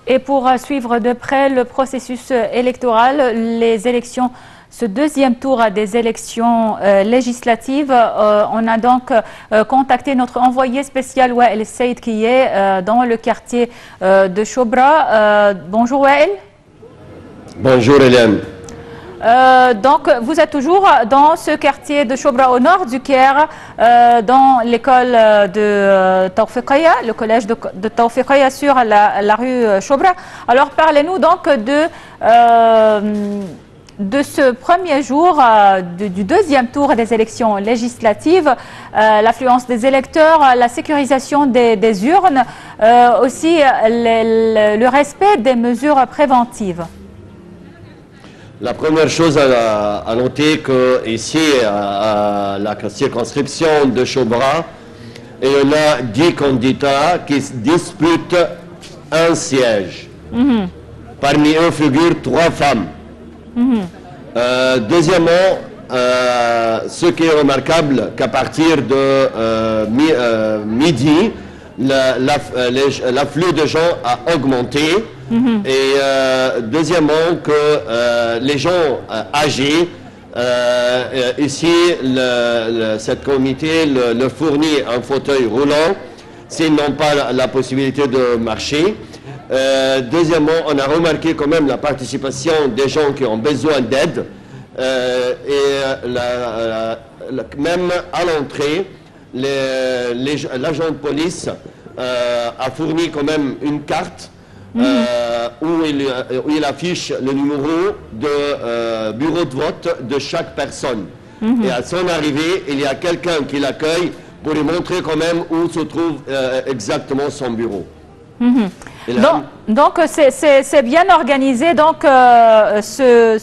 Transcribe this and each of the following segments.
Et pour suivre de près le processus électoral, les élections, ce deuxième tour des élections législatives, on a donc contacté notre envoyé spécial Wael Saïd qui est dans le quartier de Chobra. Bonjour Wael. Bonjour Hélène. Donc, vous êtes toujours dans ce quartier de Chobra au nord du Caire, dans l'école de Tawfiqia, le collège de Tawfiqia sur la rue Chobra. Alors, parlez-nous donc de ce premier jour du deuxième tour des élections législatives, l'affluence des électeurs, la sécurisation des urnes, aussi le respect des mesures préventives. La première chose à noter qu'ici, à la circonscription de Chobra, il y en a 10 candidats qui disputent un siège. Parmi eux figurent 3 femmes. Deuxièmement, ce qui est remarquable, qu'à partir de midi, l'afflux de gens a augmenté. Et deuxièmement, que les gens âgés, ici, cette comité leur fournit un fauteuil roulant s'ils n'ont pas la possibilité de marcher. Deuxièmement, on a remarqué quand même la participation des gens qui ont besoin d'aide. Même à l'entrée, l'agent de police a fourni quand même une carte où il affiche le numéro de bureau de vote de chaque personne. Et à son arrivée, il y a quelqu'un qui l'accueille pour lui montrer quand même où se trouve exactement son bureau. Donc c'est bien organisé, donc ce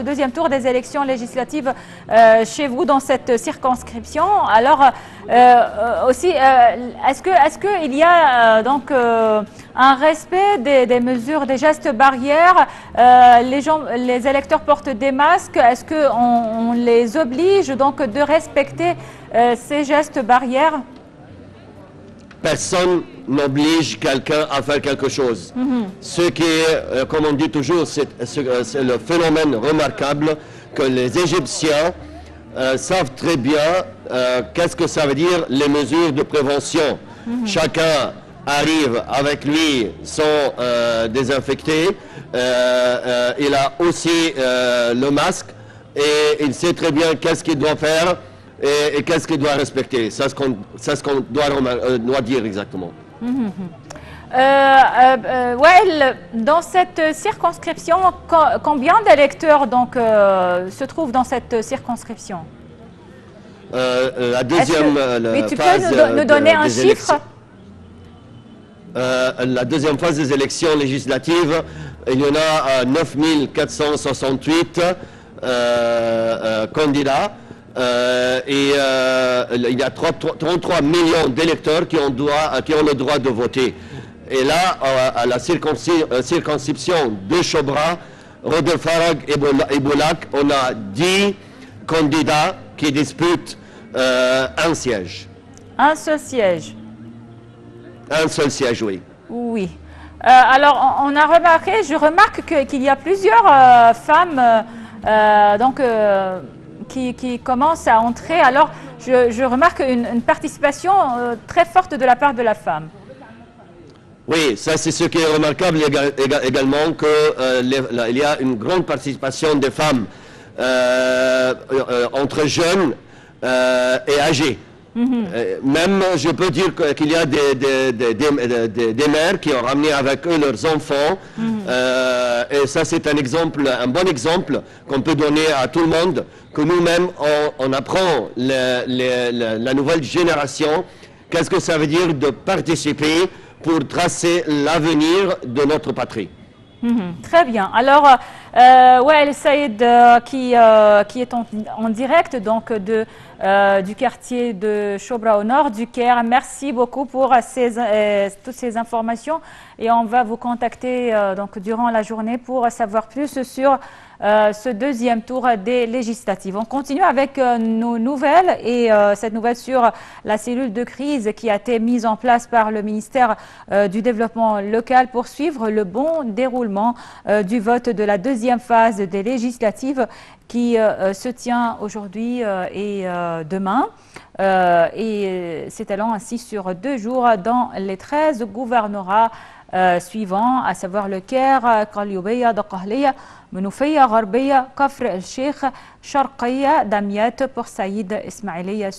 deuxième tour des élections législatives chez vous dans cette circonscription. Alors aussi, est-ce qu'il y a donc un respect des mesures, des gestes barrières? Les électeurs portent des masques. Est-ce qu'on les oblige donc de respecter ces gestes barrières? Personne n'oblige quelqu'un à faire quelque chose. Ce qui est, comme on dit toujours, c'est le phénomène remarquable que les Égyptiens savent très bien qu'est-ce que ça veut dire les mesures de prévention. Chacun arrive avec lui son désinfecté, il a aussi le masque et il sait très bien qu'est-ce qu'il doit faire et qu'est-ce qu'il doit respecter. C'est ce qu'on doit dire exactement. Wael, dans cette circonscription, combien d'électeurs donc se trouvent dans cette circonscription? La deuxième oui, tu peux nous donner un chiffre? La deuxième phase des élections législatives, il y en a 9468 candidats. Et il y a 33 millions d'électeurs qui ont le droit de voter. Et là, à la circonscription de Chobra, Rodel Farag et Boulak, on a 10 candidats qui disputent un siège. Un seul siège? Un seul siège, oui. Oui. Alors, je remarque qu'il y a plusieurs femmes qui commencent à entrer. Alors, je remarque une participation très forte de la part de la femme. Oui, ça c'est ce qui est remarquable également, qu'il y a une grande participation des femmes entre jeunes et âgés. Même, je peux dire qu'il y a des mères qui ont ramené avec eux leurs enfants. Et ça, c'est un bon exemple qu'on peut donner à tout le monde, que nous-mêmes, on apprend la nouvelle génération. Qu'est-ce que ça veut dire de participer pour tracer l'avenir de notre patrie? Très bien. Alors, Wael Saïd qui est en direct donc du quartier de Chobra au nord du Caire. Merci beaucoup pour toutes ces informations et on va vous contacter donc durant la journée pour savoir plus sur ce deuxième tour des législatives. On continue avec nos nouvelles et cette nouvelle sur la cellule de crise qui a été mise en place par le ministère du Développement local pour suivre le bon déroulement du vote de la deuxième phase des législatives qui se tient aujourd'hui et demain. Et s'étalant ainsi sur 2 jours dans les 13 gouvernorats suivants, à savoir le Caire, Qalyoubiya, Daqahliya, Menoufiya, Gharbiya, Kafr el-Sheikh, Sharqiya, Damiat, Port Saïd, Ismaïliya.